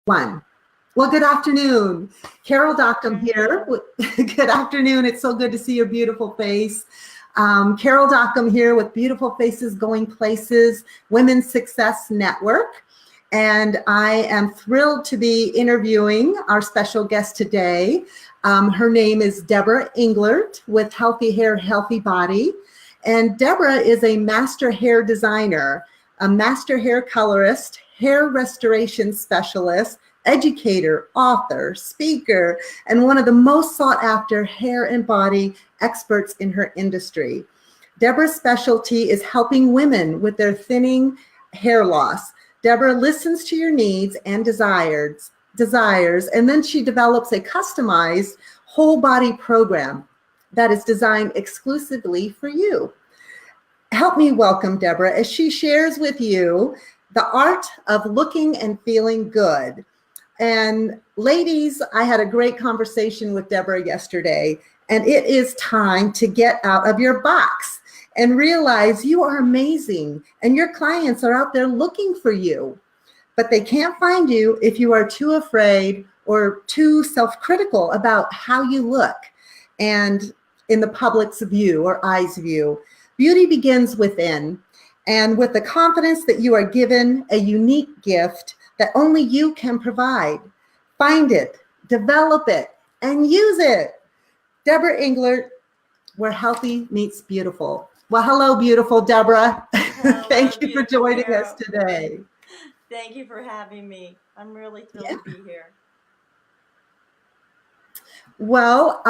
One. Well, good afternoon. Carol Good Dockum here. afternoon. Good afternoon. It's so good to see your beautiful face. Carol Dockum here with Beautiful Faces Going Places Women's Success Network. And I am thrilled to be interviewing our special guest today. Her name is Debrah Englert with Healthy Hair, Healthy Body. And Debrah is a master hair designer, a master hair colorist, hair restoration specialist, educator, author, speaker, and one of the most sought after hair and body experts in her industry. Debrah's specialty is helping women with their thinning hair loss. Debrah listens to your needs and desires, and then she develops a customized whole body program that is designed exclusively for you. Help me welcome Debrah as she shares with you the art of looking and feeling good. And ladies, I had a great conversation with Debrah yesterday, and it is time to get out of your box and realize you are amazing and your clients are out there looking for you, but they can't find you if you are too afraid or too self-critical about how you look and in the public's view or eyes view. Beauty begins within, and with the confidence that you are given a unique gift that only you can provide. Find it, develop it, and use it. Debrah Englert, where healthy meets beautiful. Well, hello, beautiful Debrah. Hello, Thank you for beautiful joining us Carol. today. Thank you for having me. I'm really thrilled Yeah. to be here. Well,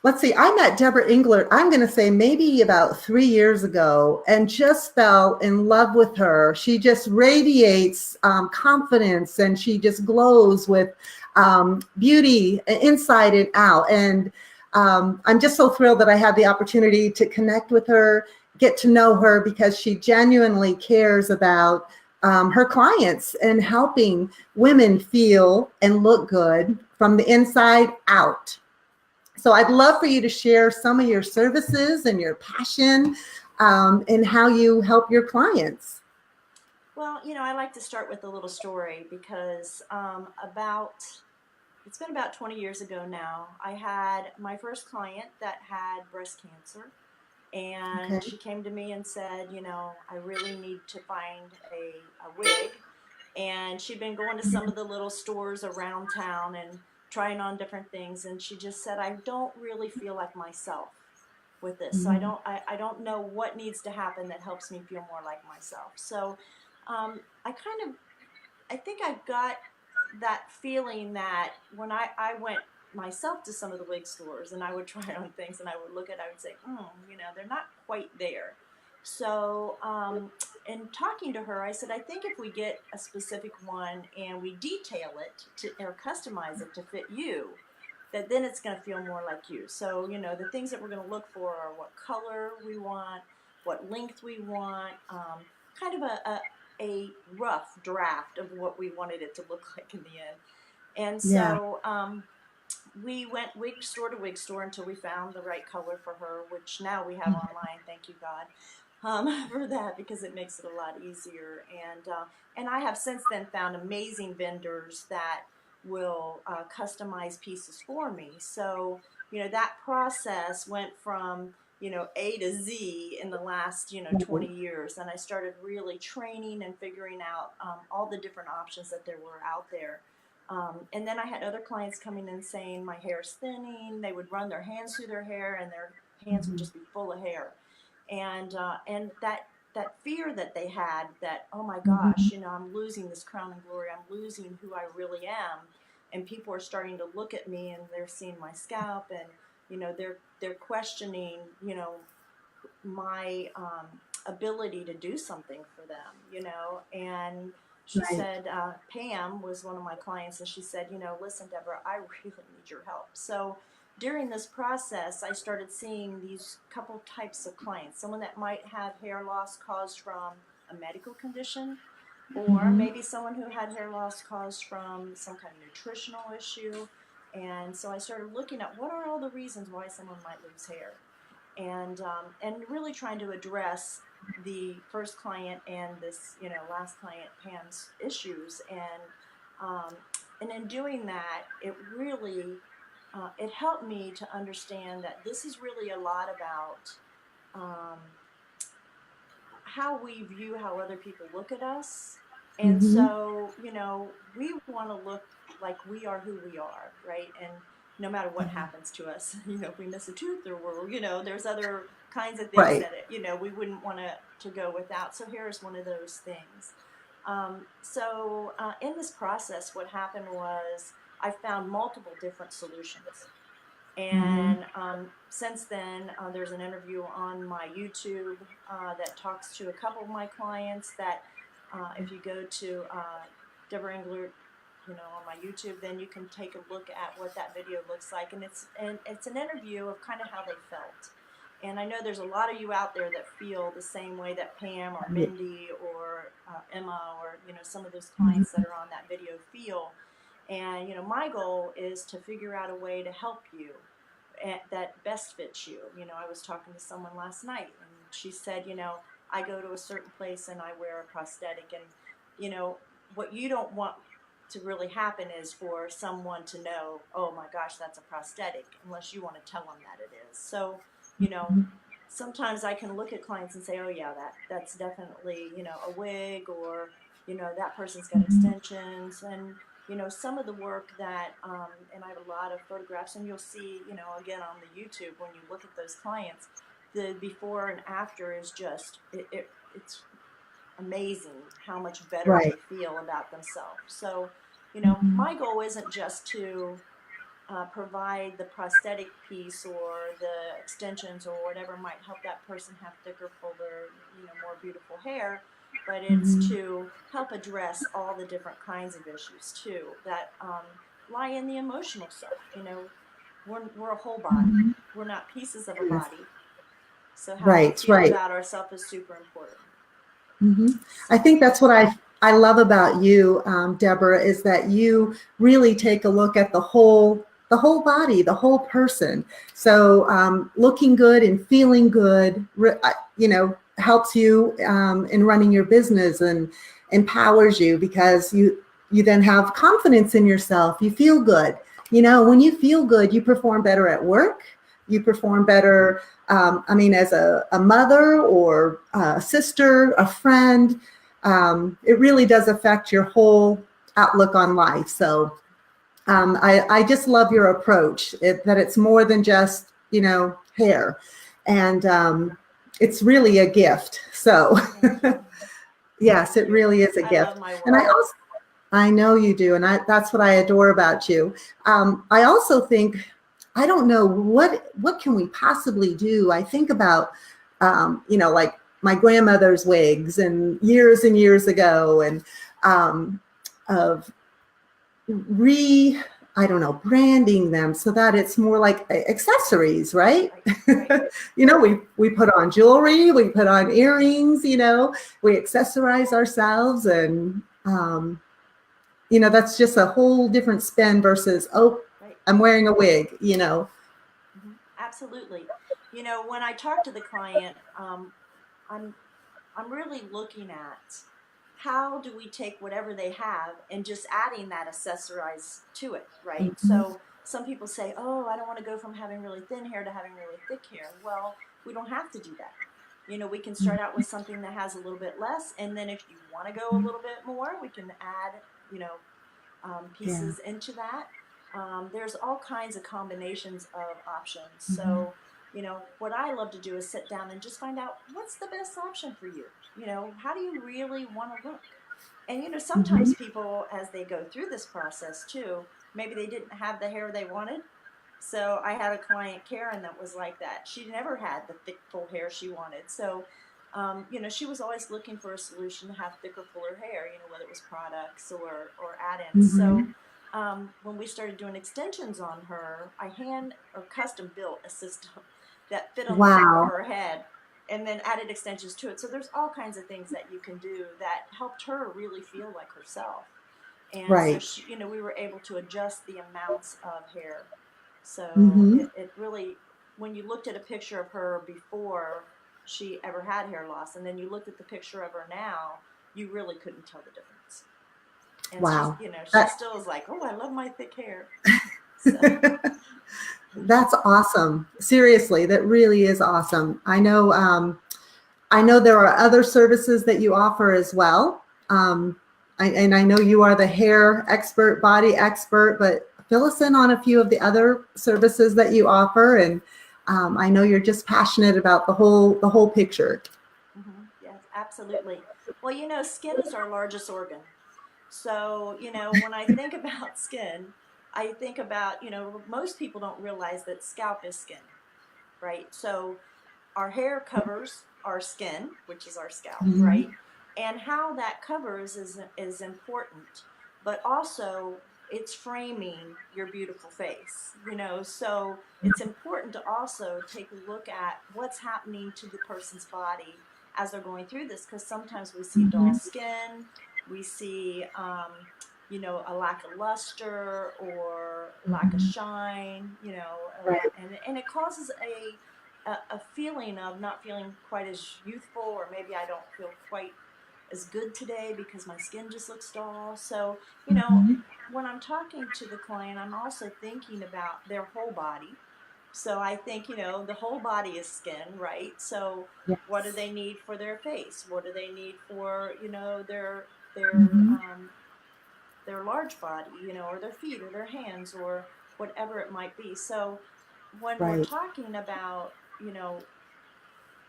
let's see. I met Debrah Englert, I'm going to say maybe about 3 years ago, and just fell in love with her. She just radiates confidence, and she just glows with beauty inside and out. And I'm just so thrilled that I had the opportunity to connect with her, get to know her, because she genuinely cares about her clients and helping women feel and look good from the inside out. So I'd love for you to share some of your services and your passion and how you help your clients. Well, I like to start with a little story because it's been about 20 years ago now. I had my first client that had breast cancer, and Okay. she came to me and said, I really need to find a wig. And she'd been going to some of the little stores around town and trying on different things, and she just said, I don't really feel like myself with this, so Mhm. I don't know what needs to happen that helps me feel more like myself. So I think I got that feeling that when I went myself to some of the wig stores and I would try on things and I would look at it, I would say, they're not quite there. So, in talking to her, I said, I think if we get a specific one and we detail it or customize it to fit you, that then it's going to feel more like you. So, the things that we're going to look for are what color we want, what length we want, kind of a rough draft of what we wanted it to look like in the end. And Yeah. so we went wig store to wig store until we found the right color for her, which now we have online. Thank you, God, for that, because it makes it a lot easier. And I have since then found amazing vendors that will customize pieces for me. So that process went from A to Z in the last 20 years, and I started really training and figuring out all the different options that there were out there. And then I had other clients coming in saying my hair is thinning. They would run their hands through their hair, and their hands would Mhm. just be full of hair. And that fear that they had, that, oh my gosh, Mhm. I'm losing this crown and glory. I'm losing who I really am. And people are starting to look at me and they're seeing my scalp, and they're questioning my ability to do something for them, and she Right. said, Pam was one of my clients, and she said, listen, Debrah, I really need your help. So during this process, I started seeing these couple types of clients. Someone that might have hair loss caused from a medical condition, or Mhm. maybe someone who had hair loss caused from some kind of nutritional issue. And so I started looking at what are all the reasons why someone might lose hair, and really trying to address the first client and this last client Pam's issues. And And in doing that, it really it helped me to understand that this is really a lot about um, how we view how other people look at us. And Mm-hmm. so, we want to look like we are who we are, right? And no matter what happens to us, if we miss a tooth or there's other kinds of things Right. that, we wouldn't want to go without. So here's one of those things. In this process, what happened was I found multiple different solutions. Mm-hmm. And since then, there's an interview on my YouTube that talks to a couple of my clients. That if you go to Debrah Englert, on my YouTube, then you can take a look at what that video looks like, and it's an interview of kind of how they felt. And I know there's a lot of you out there that feel the same way that Pam or Yeah. Mindy or Emma or some of those clients Mm-hmm. that are on that video feel. And my goal is to figure out a way to help you that best fits you. I was talking to someone last night, and she said, I go to a certain place and I wear a prosthetic, and what you don't want to really happen is for someone to know, oh my gosh, that's a prosthetic, unless you want to tell them that it is. So, you know, sometimes I can look at clients and say, oh yeah, that's definitely, a wig, or, that person's got Mm-hmm. extensions. And, some of the work that, and I have a lot of photographs, and you'll see, again on the YouTube, when you look at those clients, the before and after is just, it's amazing how much better Right. they feel about themselves. So, Mm-hmm. my goal isn't just to provide the prosthetic piece or the extensions or whatever might help that person have thicker, fuller, more beautiful hair, but it's Mm-hmm. to help address all the different kinds of issues too that lie in the emotional self. We're a whole body. Mm-hmm. We're not pieces of a Yes. body. So how we Right. feel Right. about ourselves is super important. Hmm. I So think that's what I love about you, Deborah, is that you really take a look at the whole body, the whole person. So looking good and feeling good, helps you in running your business and empowers you because you then have confidence in yourself. You feel good. When you feel good, you perform better at work. You perform better I mean, as a mother or a sister, a friend, it really does affect your whole outlook on life. So I just love your approach, that it's more than just, hair. And it's really a gift. So, thank you. yes, Thank it you. really is a I love gift. my And work. I know you do, and that's what I adore about you. I also think, I don't know what can we possibly do. I think about, like my grandmother's wigs and years ago, and of re I don't know, branding them so that it's more like accessories, right? Right, right. We put on jewelry, we put on earrings, we accessorize ourselves, and that's just a whole different spin versus, oh, Right. I'm wearing a wig. Absolutely. When I talk to the client, I'm I'm really looking at how do we take whatever they have and just adding that accessorize to it, right? Mhm. So some people say, "Oh, I don't want to go from having really thin hair to having really thick hair." Well, we don't have to do that. We can start out with something that has a little bit less, and then if you want to go a little bit more, we can add, Yeah. pieces into that. There's all kinds of combinations of options. Mhm. So, what I love to do is sit down and just find out what's the best option for you. How do you really want to look? And, sometimes Mhm. people, as they go through this process too, maybe they didn't have the hair they wanted. So I had a client, Karen, that was like that. She never had the thick, full hair she wanted. So, she was always looking for a solution to have thicker, fuller hair, whether it was products or add-ins. So Mhm. when we started doing extensions on her, I hand or custom built a system that fit on the top of Wow. her head and then added extensions to it. So there's all kinds of things that you can do that helped her really feel like herself. And so Right. she, we were able to adjust the amounts of hair. So Mhm. it really, when you looked at a picture of her before she ever had hair loss, and then you looked at the picture of her now, you really couldn't tell the difference. And she's, Wow. you know, she That, still is like, oh, I love my thick hair. So. that's awesome. Seriously, that really is awesome. I know there are other services that you offer as well. And I know you are the hair expert, body expert, but fill us in on a few of the other services that you offer. And I know you're just passionate about the whole picture. Yes, absolutely. Well, you know, skin is our largest organ. So, you know, when I think about skin, I think about, you know, most people don't realize that scalp is skin, right? So our hair covers our skin, which is our scalp, Mhm. right? And how that covers is important, but also it's framing your beautiful face, you know. So it's important to also take a look at what's happening to the person's body as they're going through this, because sometimes we see dull Mhm. skin, we see, you know, a lack of luster or lack of Mhm. shine, you know, Right. and it causes a feeling of not feeling quite as youthful, or maybe I don't feel quite as good today because my skin just looks dull. So, you know, Mhm. when I'm talking to the client, I'm also thinking about their whole body. So I think, you know, the whole body is skin, right? So what do Yes. they need for their face? What do they need for, you know, Mhm. their large body, you know, or their feet or their hands or whatever it might be. So when we're Right. talking about, you know,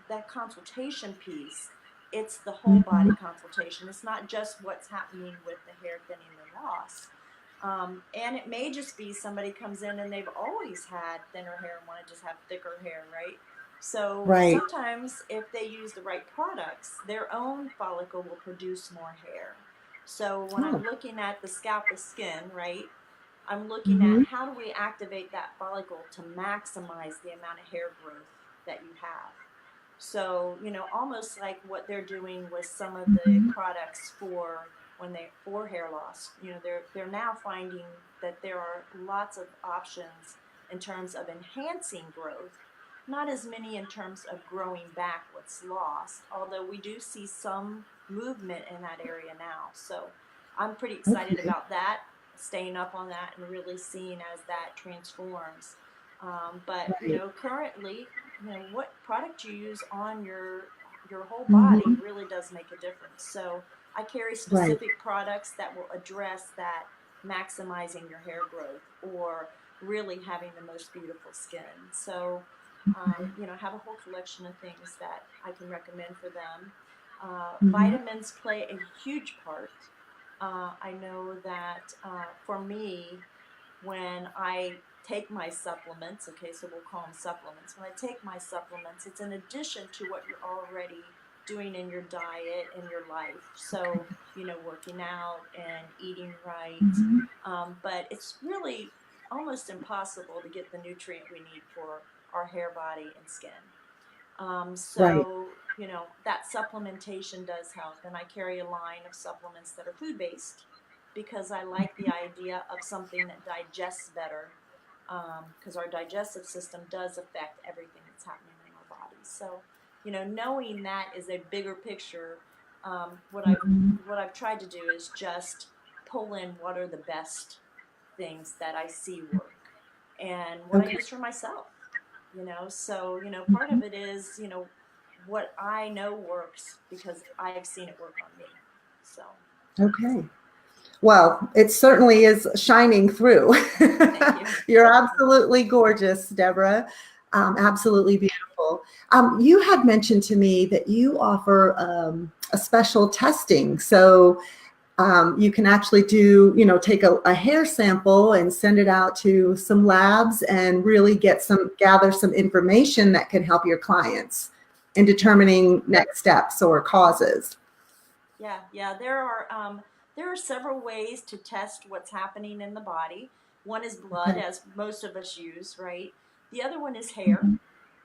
that consultation piece, it's the whole body Mhm. consultation. It's not just what's happening with the hair thinning and loss. And it may just be somebody comes in and they've always had thinner hair and want to just have thicker hair, right? So Right. sometimes if they use the right products, their own follicle will produce more hair. So when I'm Oh. looking at the scalp of skin, right, I'm looking at Mhm. how do we activate that follicle to maximize the amount of hair growth that you have. So, you know, almost like what they're doing with some of the Mhm. products for when they for hair loss. You know, they're now finding that there are lots of options in terms of enhancing growth, not as many in terms of growing back what's lost, although we do see some movement in that area now. So, I'm pretty excited Okay. about that, staying up on that and really seeing as that transforms. But you Right. know, currently, you know, what product you use on your whole body Mhm. really does make a difference. So I carry Right. specific products that will address that, maximizing your hair growth or really having the most beautiful skin. So you know, I have a whole collection of things that I can recommend for them. Mhm. Vitamins play a huge part. I know that for me, when I take my supplements, okay, so we'll call them supplements. When I take my supplements, it's in addition to what you're already doing in your diet and your life. So, you know, working out and eating right. Mhm. But it's really almost impossible to get the nutrient we need for our hair, body, and skin. Right. So, you know, that supplementation does help. And I carry a line of supplements that are food based because I like the idea of something that digests better, because our digestive system does affect everything that's happening in our bodies. So, you know, knowing that is a bigger picture, what Mhm. I've tried to do is just pull in what are the best things that I see work and what I Okay. use for myself, you know. So, you know, part of it is, you know, what I know works because I've seen it work on me. So, Okay. Well, it certainly is shining through. thank you. You're Thank you. absolutely gorgeous, Deborah. Absolutely beautiful. You had mentioned to me that you offer a special testing. So you can actually do, take a hair sample and send it out to some labs and really gather some information that can help your clients in determining next steps or causes. Yeah, yeah. There are several ways to test what's happening in the body. One is blood, Okay. as most of us use, right? The other one is hair,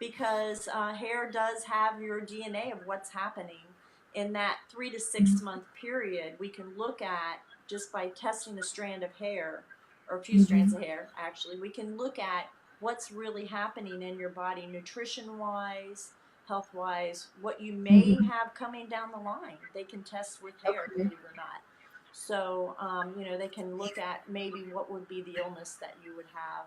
because hair does have your DNA of what's happening in that 3 to 6 month period. We can look at just by testing a strand of hair, or a few strands Mhm. of hair. Actually, we can look at what's really happening in your body, nutrition wise, health wise, what you may Mhm. have coming down the line. They can test with hair, Okay. believe it or not. So, they can look at maybe what would be the illness that you would have,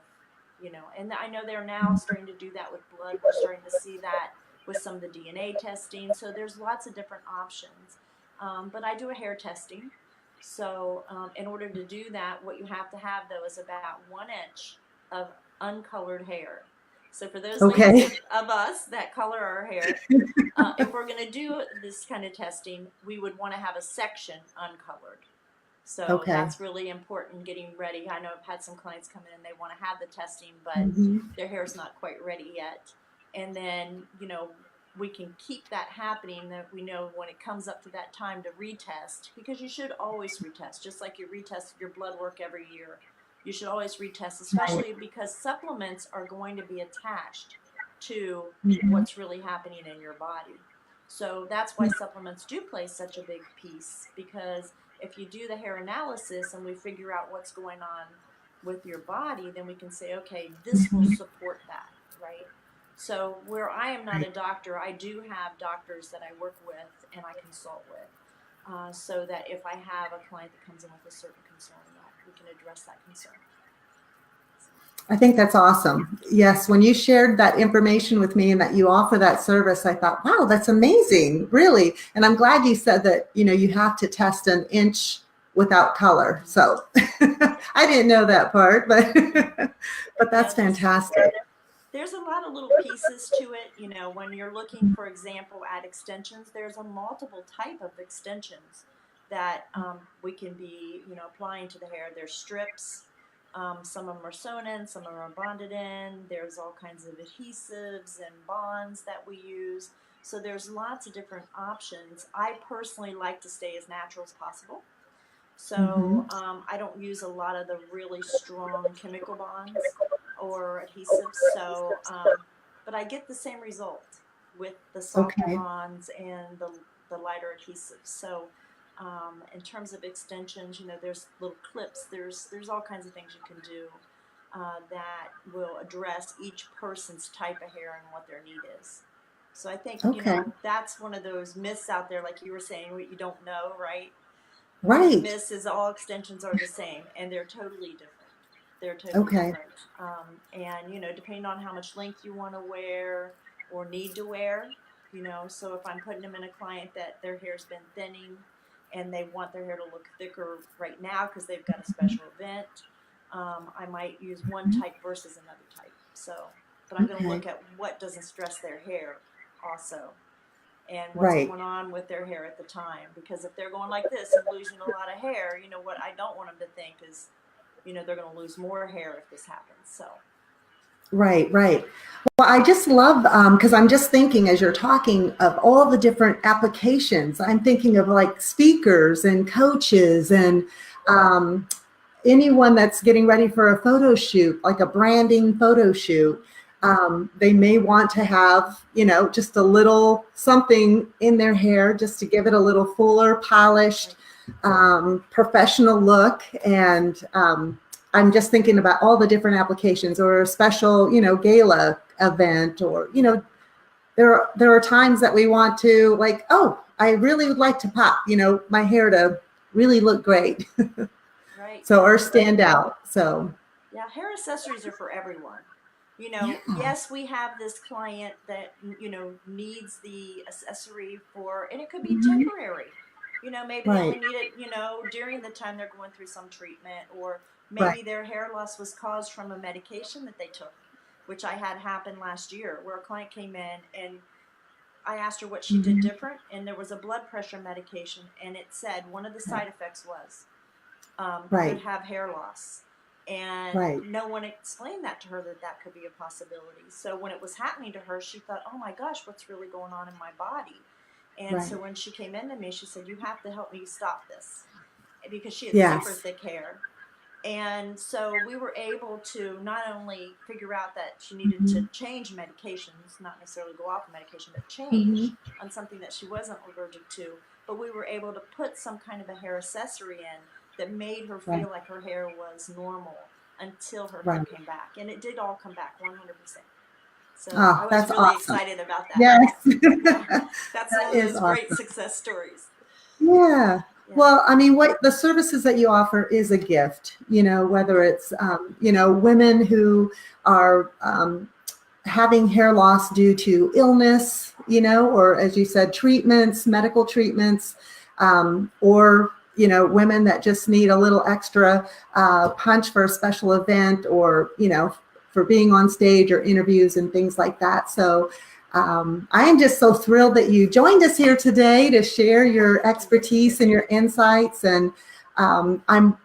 and I know they're now starting to do that with blood. We're starting to see that with some of the DNA testing. So there's lots of different options. But I do a hair testing. So in order to do that, what you have to have, though, is about 1 inch of uncolored hair. So for those Okay. ladies of us that color our hair, if we're going to do this kind of testing, we would want to have a section uncolored. So Okay. that's really important getting ready. I know I've had some clients come in and they want to have the testing, but Mhm. their hair's not quite ready yet. And then, we can keep that happening, that we know when it comes up to that time to retest, because you should always retest, just like you retest your blood work every year. You should always retest, Right. especially because supplements are going to be attached to Mhm. what's really happening in your body. So that's why supplements do play such a big piece, because if you do the hair analysis and we figure out what's going on with your body, then we can say, okay, this will Mhm. support that, right? So where I am not Right. a doctor, I do have doctors that I work with and I consult with, so that if I have a client that comes in with a certain concern, that we can address that concern. I think that's awesome. Yes, when you shared that information with me and that you offer that service, I thought, wow, that's amazing, really. And I'm glad you said that, you have to test an inch without color. So I didn't know that part, but but Yeah, that's fantastic. there's a lot of little pieces to it. When you're looking, for example, at extensions, there's a multiple type of extensions that we can be, applying to the hair. There's strips. Some of them are sewn in, some of them are bonded in. There's all kinds of adhesives and bonds that we use. So there's lots of different options. I personally like to stay as natural as possible. So Hmm. I don't use a lot of the really strong chemical bonds or adhesives. So, but I get the same result with the softer Okay. bonds and the lighter adhesives. So, in terms of extensions, there's little clips. There's all kinds of things you can do that will address each person's type of hair and what their need is. So I think Okay. that's one of those myths out there, like you were saying, what you don't know, right? One of the Right. myths is all extensions are the same, and they're totally different. They're totally Okay. different. And, depending on how much length you want to wear or need to wear, so if I'm putting them in a client that their hair's been thinning and they want their hair to look thicker right now because they've got a special event, I might use one type versus another type. So, but I'm going to Okay. look at what doesn't stress their hair also, and what's Right. going on with their hair at the time. Because if they're going like this and losing a lot of hair, what I don't want them to think is, they're going to lose more hair if this happens. So, Right, right. Well, I just love because I'm just thinking as you're talking of all the different applications. I'm thinking of like speakers and coaches and um, anyone that's getting ready for a photo shoot, like a branding photo shoot. They may want to have, just a little something in their hair just to give it a little fuller, polished, right. professional look. And I'm just thinking about all the different applications or a special, gala event or, there are times that we want to like, oh, I really would like to pop, my hair to really look great. Right. So, or stand out. So, Yeah, hair accessories are for everyone. yeah, Yes, we have this client that, needs the accessory for, and it could be mhm, temporary. Maybe they right, only need it, during the time they're going through some treatment, or right. maybe their hair loss was caused from a medication that they took, which I had happen last year, where a client came in and I asked her what she did Hmm. different, and there was a blood pressure medication, and it said one of the Okay. side effects was could Right, have hair loss. And right, no one explained that to her, that that could be a possibility. So when it was happening to her, she thought, oh my gosh, what's really going on in my body? And right. so when she came into me, she said, you have to help me stop this, because she had super Yes. thick hair. And so we were able to not only figure out that she needed to Hmm. change medications, not necessarily go off of medication, but Hmm. change on something that she wasn't allergic to, but we were able to put some kind of a hair accessory in that made her Right, feel like her hair was normal until her hair right. came back. And it did all come back 100%. So I Oh, was that's really awesome. excited about that. Yes. Yeah. Yeah. That's That one of is those great awesome. success stories. Yeah. Yeah. Well, I mean, what the services that you offer is a gift, whether it's, women who are having hair loss due to illness, or as you said, treatments, medical treatments, or, women that just need a little extra punch for a special event, or, for being on stage or interviews and things like that. So I am just so thrilled that you joined us here today to share your expertise and your insights. And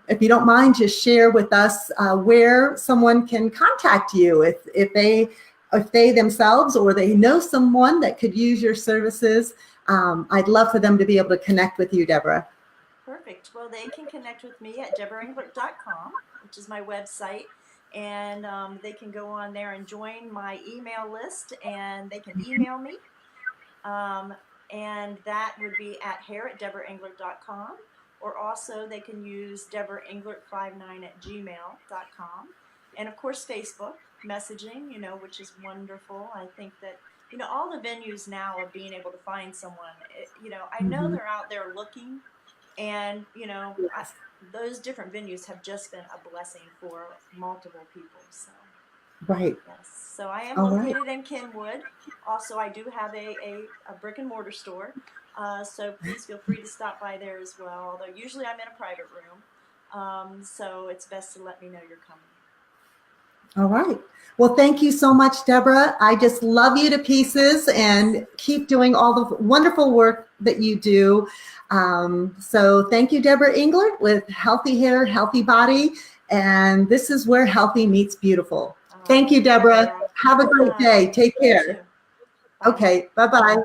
if you don't mind, just share with us where someone can contact you if they themselves or they know someone that could use your services. I'd love for them to be able to connect with you, Debrah. Perfect. Well, they can connect with me at DebrahEnglert.com, which is my website. And they can go on there and join my email list, and they can email me. And that would be at hair@DebrahEnglert.com, or also they can use DebrahEnglert59@gmail.com. And of course, Facebook messaging, which is wonderful. I think that, all the venues now of being able to find someone, I know they're out there looking, and, those different venues have just been a blessing for multiple people. So, Right. yes. So I am All located right. in Kenwood. Also, I do have a brick and mortar store. So please feel free to stop by there as well. Although usually I'm in a private room. So it's best to let me know you're coming. All right. Well, thank you so much, Debrah. I just love you to pieces, and keep doing all the wonderful work that you do. So thank you, Debrah Englert with Healthy Hair, Healthy Body. And this is where healthy meets beautiful. Thank you, Debrah. Have a great day. Take care. Bye. Okay. Bye-bye.